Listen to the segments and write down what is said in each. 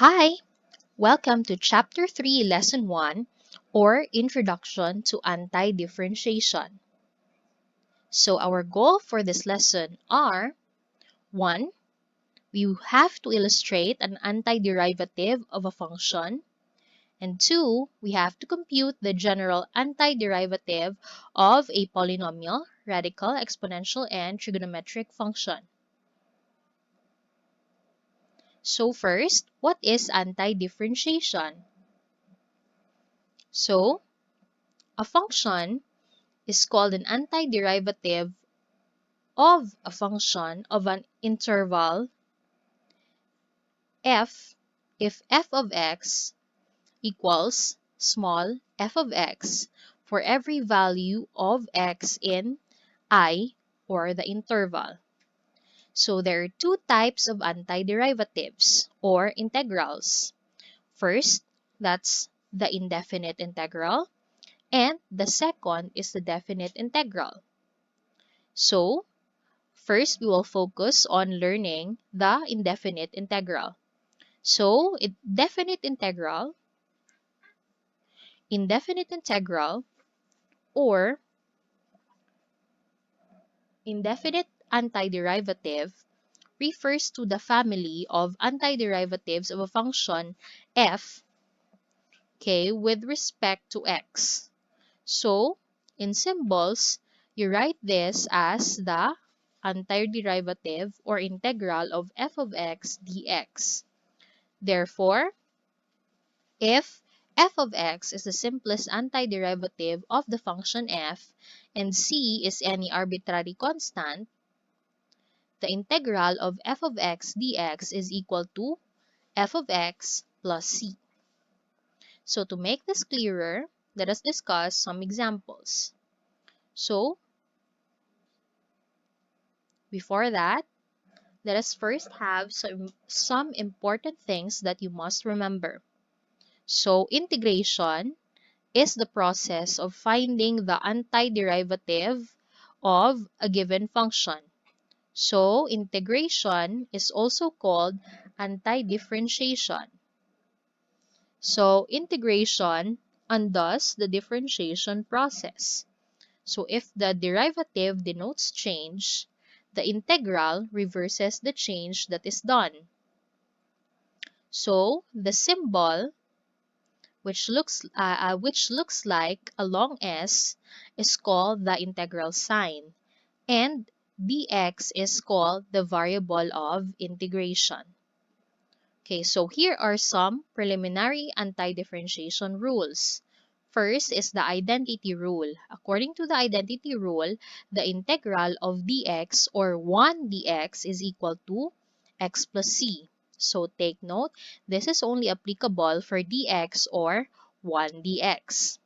Hi, welcome to Chapter 3, Lesson 1, or Introduction to Antidifferentiation. So our goal for this lesson are 1. We have to illustrate an antiderivative of a function. And 2. We have to compute the general antiderivative of a polynomial, radical, exponential, and trigonometric function. So first, what is antidifferentiation? So, a function is called an antiderivative of a function of an interval f if f of x equals small f of x for every value of x in I or the interval. So there are two types of antiderivatives or integrals. First, that's the indefinite integral, and the second is the definite integral. So, first, we will focus on learning the indefinite integral. So, indefinite integral, or indefinite antiderivative refers to the family of antiderivatives of a function f, okay, with respect to x. So, in symbols, you write this as the antiderivative or integral of f of x dx. Therefore, if f of x is the simplest antiderivative of the function f and c is any arbitrary constant, the integral of f of x dx is equal to f of x plus c. So to make this clearer, let us discuss some examples. So, before that, let us first have some important things that you must remember. So, integration is the process of finding the antiderivative of a given function. So, integration is also called antidifferentiation. So, integration undoes the differentiation process. So, if the derivative denotes change, the integral reverses the change that is done. So, the symbol which looks like a long S is called the integral sign, and dx is called the variable of integration. Okay, so here are some preliminary antidifferentiation rules. First is the identity rule. According to the identity rule, the integral of dx or 1 dx is equal to x plus c. So take note, this is only applicable for dx or 1 dx.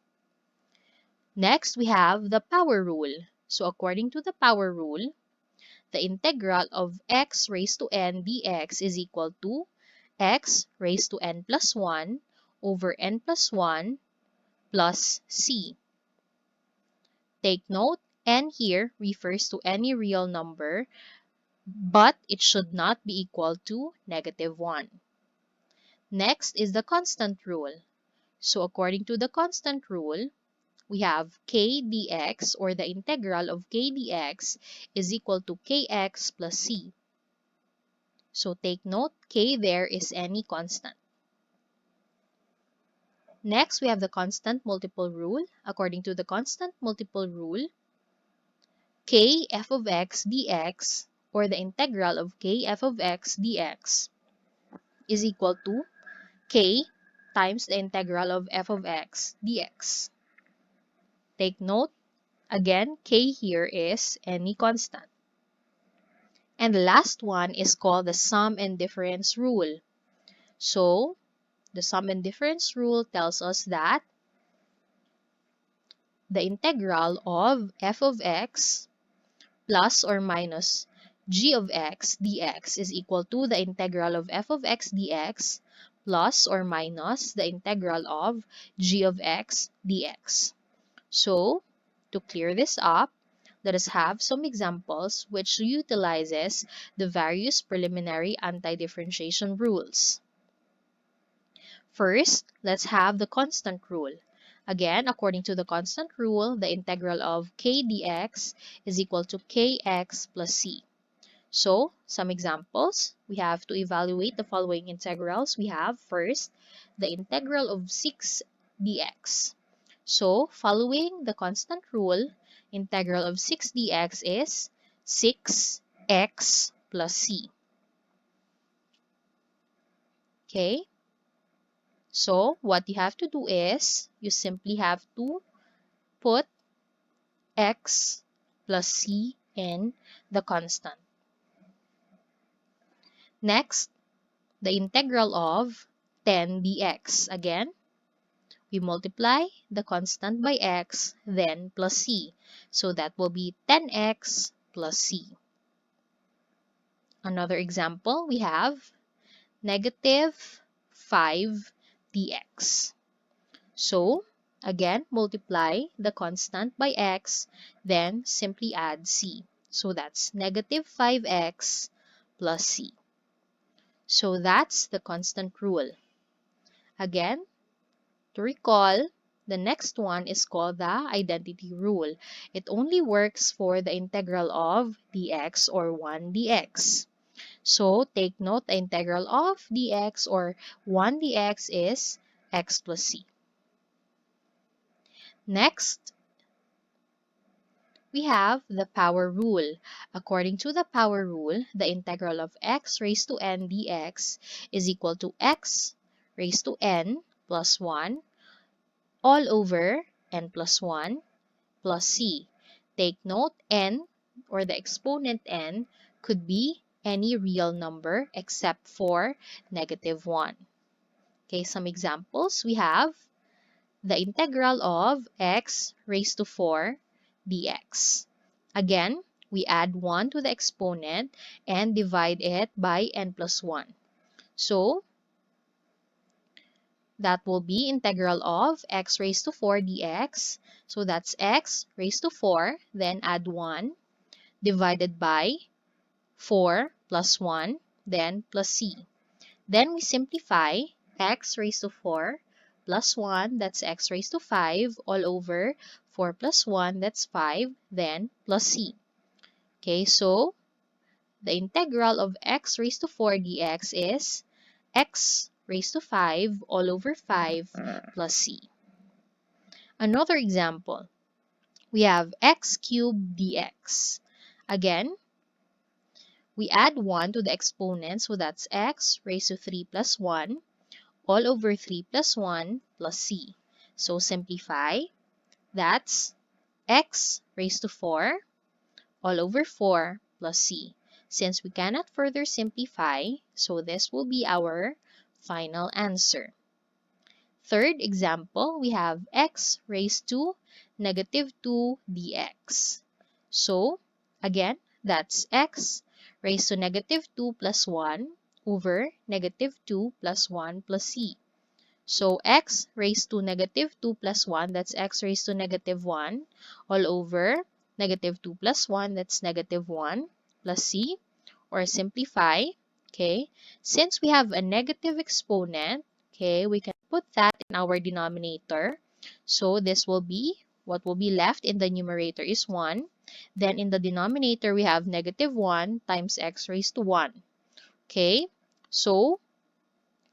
Next, we have the power rule. So according to the power rule, the integral of x raised to n dx is equal to x raised to n plus 1 over n plus 1 plus c. Take note, n here refers to any real number, but it should not be equal to -1. Next is the constant rule. So according to the constant rule, we have k dx, or the integral of k dx is equal to kx plus c. So take note, k there is any constant. Next, we have the constant multiple rule. According to the constant multiple rule, k f of x dx, or the integral of k f of x dx, is equal to k times the integral of f of x dx. Take note, again, k here is any constant. And the last one is called the sum and difference rule. So, the sum and difference rule tells us that the integral of f of x plus or minus g of x dx is equal to the integral of f of x dx plus or minus the integral of g of x dx. So, to clear this up, let us have some examples which utilizes the various preliminary antidifferentiation rules. First, let's have the constant rule. Again, according to the constant rule, the integral of k dx is equal to kx plus c. So, some examples, we have to evaluate the following integrals. We have first, the integral of 6 dx. So, following the constant rule, integral of 6 dx is 6x plus c. Okay? So, what you have to do is, you simply have to put x plus c in the constant. Next, the integral of 10 dx. Again, we multiply the constant by x, then plus c. So that will be 10x plus c. Another example, we have negative 5 dx. So, again, multiply the constant by x, then simply add c. So that's negative 5x plus c. So that's the constant rule. Again, to recall, the next one is called the identity rule. It only works for the integral of dx or 1 dx. So take note, the integral of dx or 1 dx is x plus c. Next, we have the power rule. According to the power rule, the integral of x raised to n dx is equal to x raised to n plus 1 all over n plus 1 plus c. Take note, n or the exponent n could be any real number except for negative 1. Okay, some examples we have the integral of x raised to 4 dx. Again, we add 1 to the exponent and divide it by n plus 1. So, that will be integral of x raised to 4 dx. So that's x raised to 4, then add 1, divided by 4 plus 1, then plus c. Then we simplify x raised to 4 plus 1, that's x raised to 5, all over 4 plus 1, that's 5, then plus c. Okay, so the integral of x raised to 4 dx is x raised to 5 all over 5 plus c. Another example, we have x cubed dx. Again, we add 1 to the exponent, so that's x raised to 3 plus 1 all over 3 plus 1 plus c. So simplify, that's x raised to 4 all over 4 plus c. Since we cannot further simplify, so this will be our final answer. Third example, we have x raised to negative 2 dx. So, again, that's x raised to negative 2 plus 1 over negative 2 plus 1 plus c. So, x raised to negative 2 plus 1, that's x raised to negative 1, all over negative 2 plus 1, that's negative 1, plus c, or simplify, okay? Since we have a negative exponent, okay, we can put that in our denominator. So, this will be, what will be left in the numerator is 1. Then, in the denominator, we have negative 1 times x raised to 1. Okay? So,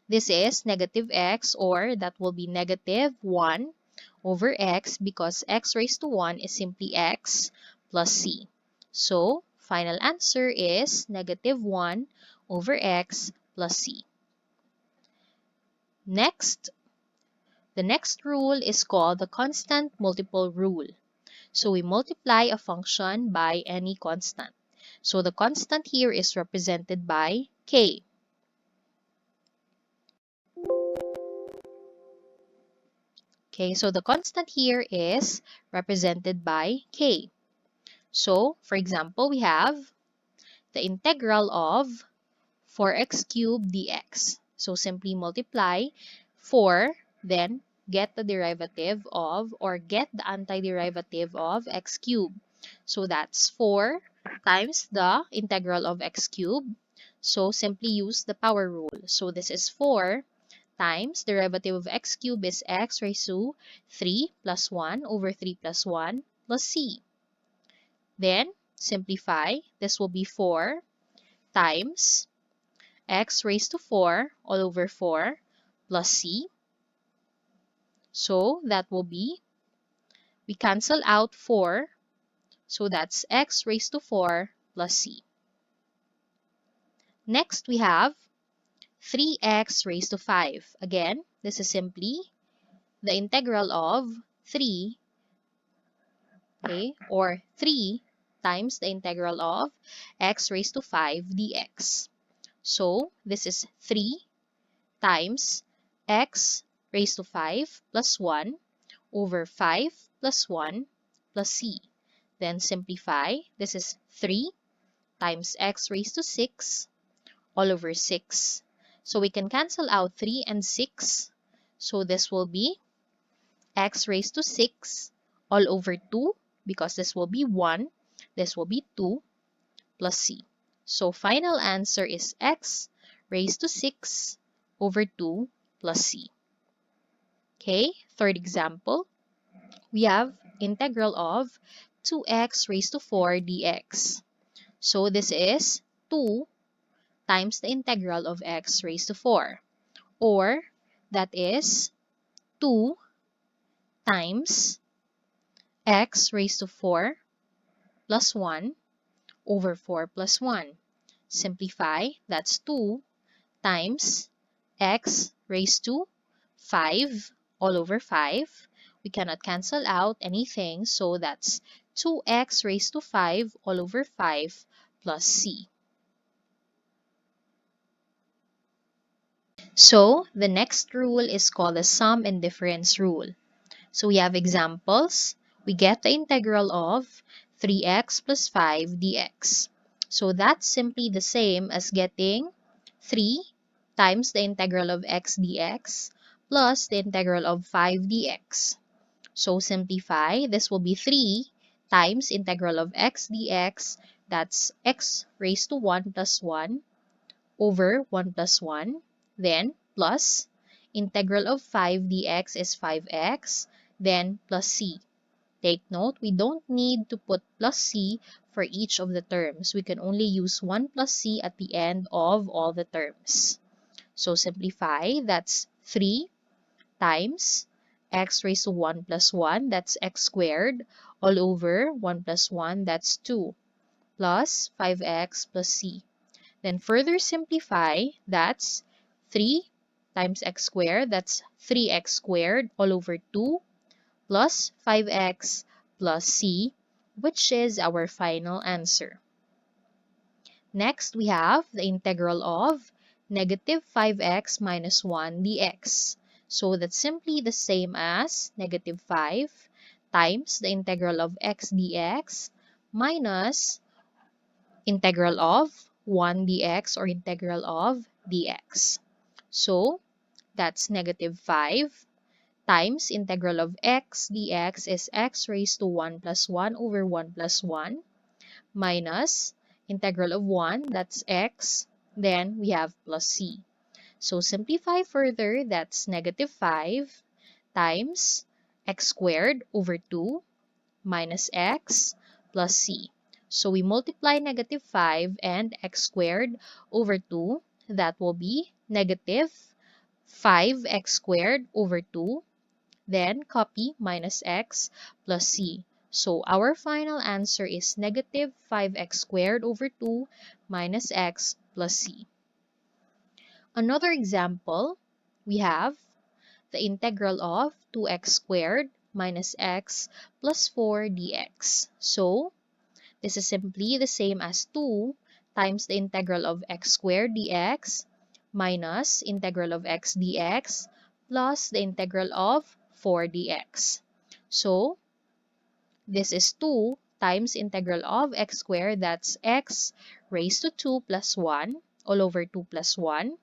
this is negative x, or that will be negative 1 over x, because x raised to 1 is simply x plus c. So, final answer is negative 1 over x plus c. Next, the next rule is called the constant multiple rule. So, we multiply a function by any constant. So, the constant here is represented by k. Okay, so the constant here is represented by k. So, for example, we have the integral of 4x cubed dx. So, simply multiply 4, then get the derivative of, or get the antiderivative of x cubed. So, that's 4 times the integral of x cubed. So, simply use the power rule. So, this is 4 times derivative of x cubed is x raised to 3 plus 1 over 3 plus 1 plus c. Then simplify. This will be 4 times x raised to 4 all over 4 plus c. So that will be, we cancel out 4. So that's x raised to 4 plus c. Next, we have 3x raised to 5. Again, this is simply the integral of 3, okay, or 3 times the integral of x raised to 5 dx. So this is 3 times x raised to 5 plus 1 over 5 plus 1 plus c. Then simplify. This is 3 times x raised to 6 all over 6. So we can cancel out 3 and 6. So this will be x raised to 6 all over 2, because this will be 1. This will be 2 plus c. So final answer is x raised to 6 over 2 plus c. Okay, third example. We have integral of 2x raised to 4 dx. So this is 2 times the integral of x raised to 4, or that is 2 times x raised to 4 plus 1 over 4 plus 1. Simplify, that's 2 times x raised to 5 all over 5. We cannot cancel out anything, so that's 2x raised to 5 all over 5 plus c. So the next rule is called the sum and difference rule. So we have examples. We get the integral of 3x plus 5 dx. So that's simply the same as getting 3 times the integral of x dx plus the integral of 5 dx. So simplify. This will be 3 times integral of x dx. That's x raised to 1 plus 1 over 1 plus 1. Then plus integral of 5 dx is 5x. Then plus c. Take note, we don't need to put plus c for each of the terms. We can only use 1 plus c at the end of all the terms. So simplify, that's 3 times x raised to 1 plus 1, that's x squared, all over 1 plus 1, that's 2, plus 5x plus c. Then further simplify, that's 3 times x squared, that's 3x squared, all over 2, plus 5x plus c, which is our final answer. Next, we have the integral of negative 5x minus 1 dx. So that's simply the same as negative 5 times the integral of x dx minus integral of 1 dx or integral of dx. So that's negative 5 times integral of x dx is x raised to 1 plus 1 over 1 plus 1 minus integral of 1, that's x, then we have plus c. So simplify further, that's negative 5 times x squared over 2 minus x plus c. So we multiply negative 5 and x squared over 2, that will be negative 5x squared over 2. Then copy minus x plus c. So our final answer is negative 5x squared over 2 minus x plus c. Another example, we have the integral of 2x squared minus x plus 4 dx. So this is simply the same as 2 times the integral of x squared dx minus integral of x dx plus the integral of 4 dx. So this is 2 times integral of x squared, that's x raised to 2 plus 1 all over 2 plus 1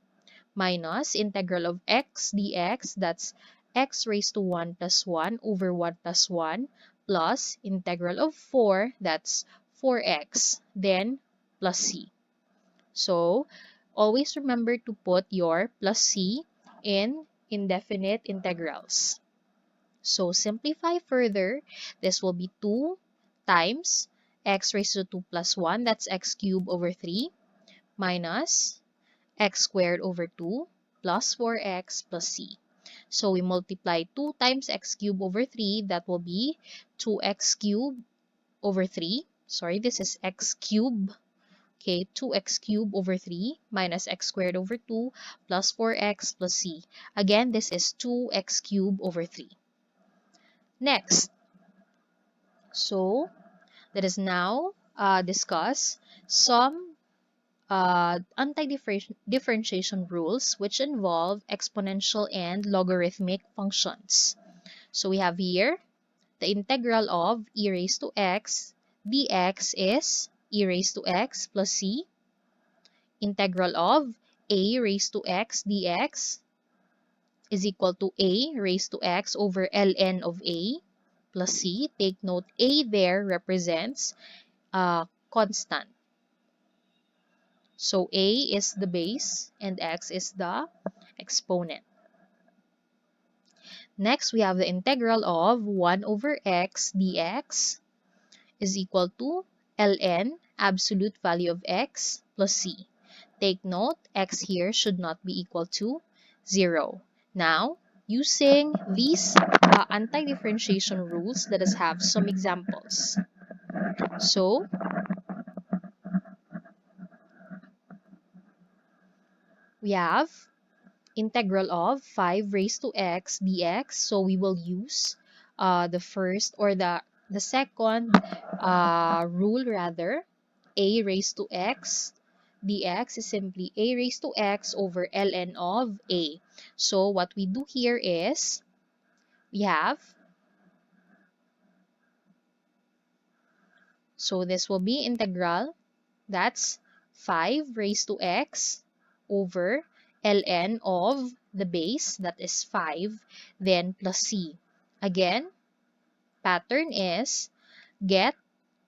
minus integral of x dx, that's x raised to 1 plus 1 over 1 plus 1 plus integral of 4, that's 4x, then plus c. So always remember to put your plus c in indefinite integrals. So simplify further, this will be 2 times x raised to 2 plus 1, that's x cubed over 3, minus x squared over 2 plus 4x plus c. So we multiply 2 times x cubed over 3, that will be 2x cubed over 3. Sorry, this is x cubed. Okay, 2x cubed over 3 minus x squared over 2 plus 4x plus c. Again, this is 2x cubed over 3. Next, so let us now discuss some anti-differentiation rules which involve exponential and logarithmic functions. So we have here the integral of e raised to x dx is e raised to x plus c. Integral of a raised to x dx is equal to a raised to x over ln of a plus c. Take note, a there represents a constant. So a is the base and x is the exponent. Next, we have the integral of 1 over x dx is equal to ln absolute value of x plus c. Take note, x here should not be equal to 0. Now, using these anti-differentiation rules, let us have some examples. So, we have integral of 5 raised to x dx. So we will use the first or the second rule rather. A raised to x dx is simply a raised to x over ln of a. So what we do here is we have, so this will be integral, that's 5 raised to x over ln of the base, that is 5, then plus c. Again, pattern is get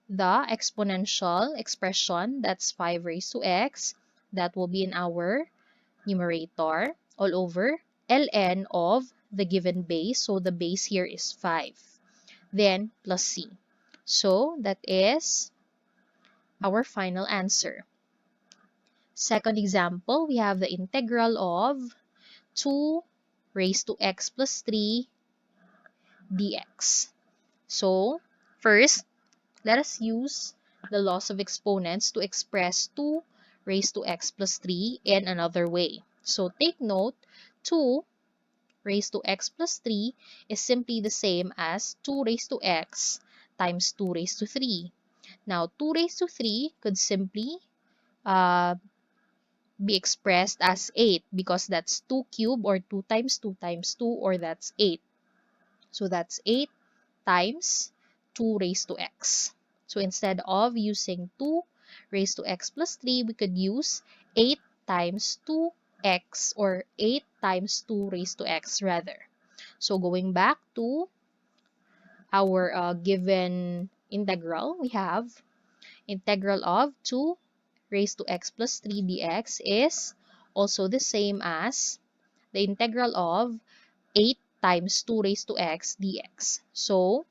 the exponential expression, that's 5 raised to x, that will be in our numerator, all over ln of the given base. So the base here is 5, then plus c. So that is our final answer. Second example, we have the integral of 2 raised to x plus 3 dx. So, first, let us use the laws of exponents to express 2 raised to x plus 3 in another way. So, take note, 2 raised to x plus 3 is simply the same as 2 raised to x times 2 raised to 3. Now, 2 raised to 3 could simply be expressed as 8 because that's 2 cubed or 2 times 2 times 2, or that's 8. So that's 8 times 2 raised to x. So instead of using 2 raised to x plus 3, we could use 8 times 2x or 8 times 2 raised to x rather. So going back to our given integral, we have integral of 2 raised to x plus 3 dx is also the same as the integral of 8 times 2 raised to x dx. So,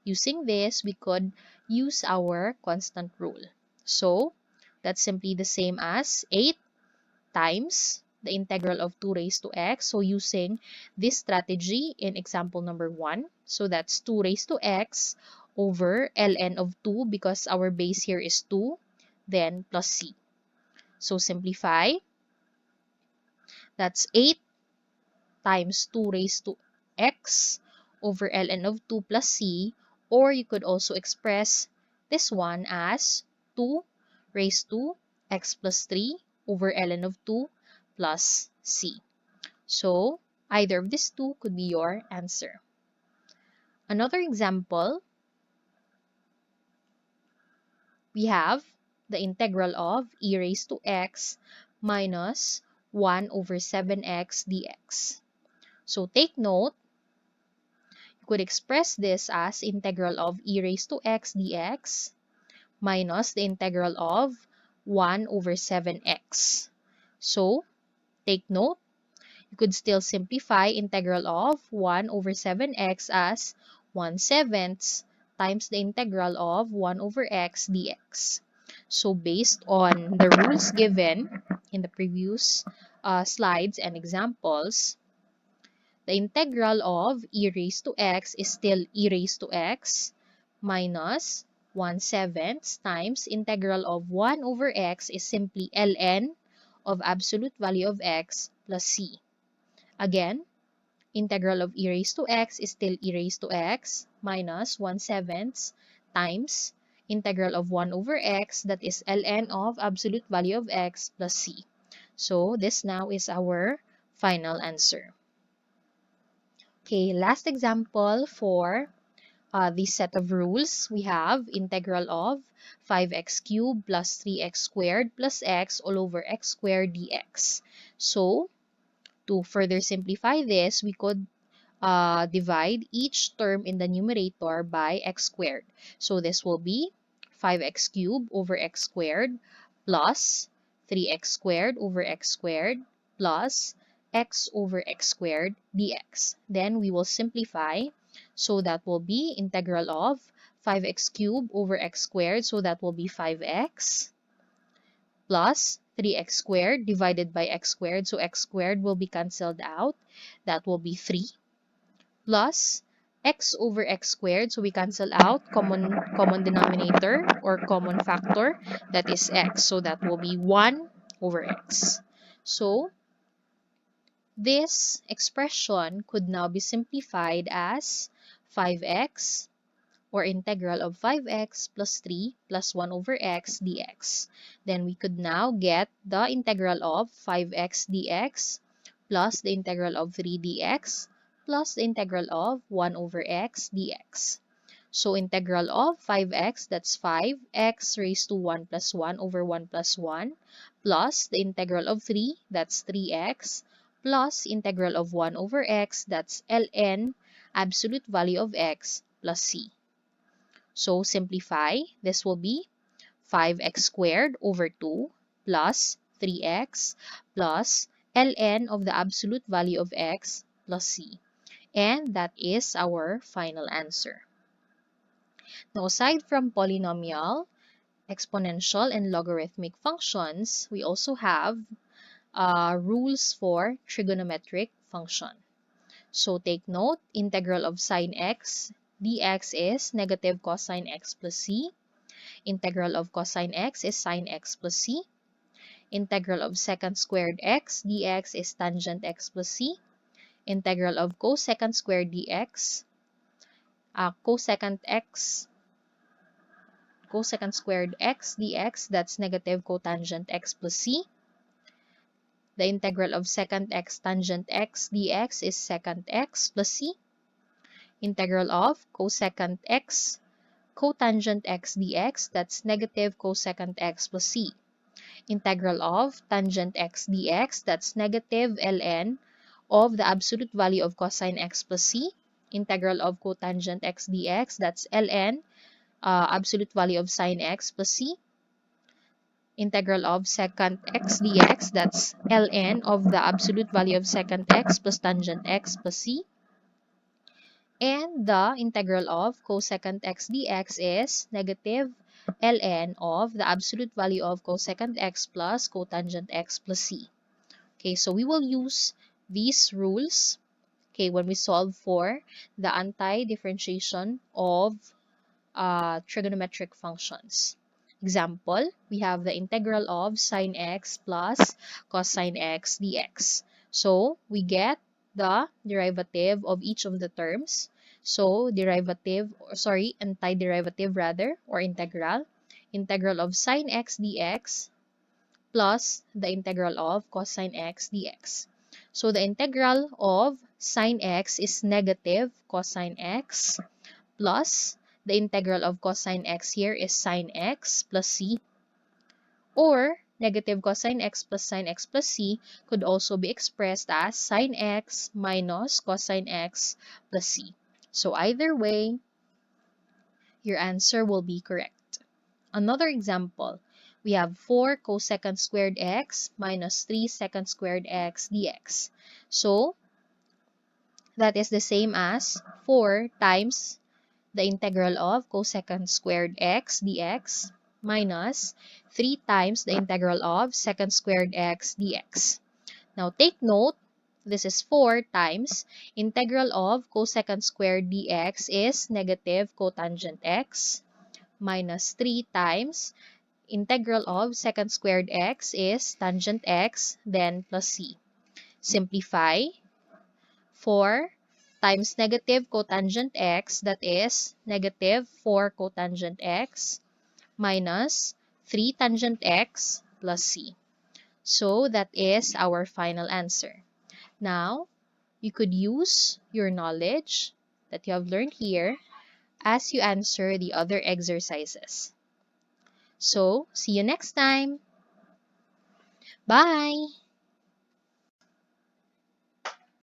using this, we could use our constant rule. So, that's simply the same as 8 times the integral of 2 raised to x. So, using this strategy in example number 1, so that's 2 raised to x over ln of 2 because our base here is 2, then plus c. So, simplify. That's 8 times 2 raised to x over ln of 2 plus c, or you could also express this one as 2 raised to x plus 3 over ln of 2 plus c. So, either of these two could be your answer. Another example, we have the integral of e raised to x minus 1 over 7x dx. So, take note, you could express this as integral of e raised to x dx minus the integral of 1 over 7x. So, take note, You could still simplify integral of 1 over 7x as 1/7 times the integral of 1 over x dx. So based on the rules given in the previous slides and examples, the integral of e raised to x is still e raised to x minus 1/7 times integral of 1 over x is simply ln of absolute value of x plus c. Again, integral of e raised to x is still e raised to x minus 1/7 times integral of 1 over x, that is ln of absolute value of x plus c. So this now is our final answer. Okay, last example for this set of rules. We have integral of 5x cubed plus 3x squared plus x all over x squared dx. So to further simplify this, we could divide each term in the numerator by x squared. So this will be 5x cubed over x squared plus 3x squared over x squared plus x over x squared dx. Then we will simplify. So that will be integral of 5x cubed over x squared. So that will be 5x plus 3x squared divided by x squared. So x squared will be cancelled out. That will be 3 plus x over x squared. So we cancel out common denominator or common factor, that is x. So that will be 1 over x. So this expression could now be simplified as 5x or integral of 5x plus 3 plus 1 over x dx. Then we could now get the integral of 5x dx plus the integral of 3 dx plus the integral of 1 over x dx. So integral of 5x, that's 5x raised to 1 plus 1 over 1 plus 1, plus the integral of 3, that's 3x, plus integral of 1 over x, that's ln absolute value of x plus c. So simplify, this will be 5x squared over 2 plus 3x plus ln of the absolute value of x plus c. And that is our final answer. Now, aside from polynomial, exponential, and logarithmic functions, we also have rules for trigonometric function. So take note, integral of sine x dx is negative cosine x plus c. Integral of cosine x is sine x plus c. Integral of secant squared x dx is tangent x plus c. Integral of cosecant squared dx, cosecant squared x dx, that's negative cotangent x plus c. The integral of secant x tangent x dx is secant x plus c. Integral of cosecant x cotangent x dx, that's negative cosecant x plus c. Integral of tangent x dx, that's negative ln of the absolute value of cosine x plus c. Integral of cotangent x dx, that's ln absolute value of sine x plus c. Integral of secant x dx, that's ln of the absolute value of secant x plus tangent x plus c. And the integral of cosecant x dx is negative ln of the absolute value of cosecant x plus cotangent x plus c. Okay, so we will use these rules, okay, when we solve for the antidifferentiation of trigonometric functions. Example, we have the integral of sine x plus cosine x dx. So we get the derivative of each of the terms. So antiderivative rather, or integral of sine x dx plus the integral of cosine x dx. So the integral of sine x is negative cosine x plus the integral of cosine x here is sine x plus c, or negative cosine x plus sine x plus c could also be expressed as sine x minus cosine x plus c. So either way, your answer will be correct. Another example, we have 4 cosecant squared x minus 3 secant squared x dx. So, that is the same as 4 times the integral of cosecant squared x dx minus 3 times the integral of secant squared x dx. Now, take note, this is 4 times integral of cosecant squared dx is negative cotangent x minus 3 times integral of secant squared x is tangent x, then plus c. Simplify. 4 times negative cotangent x, that is negative 4 cotangent x minus 3 tangent x plus c. So that is our final answer. Now, you could use your knowledge that you have learned here as you answer the other exercises. So, see you next time. Bye!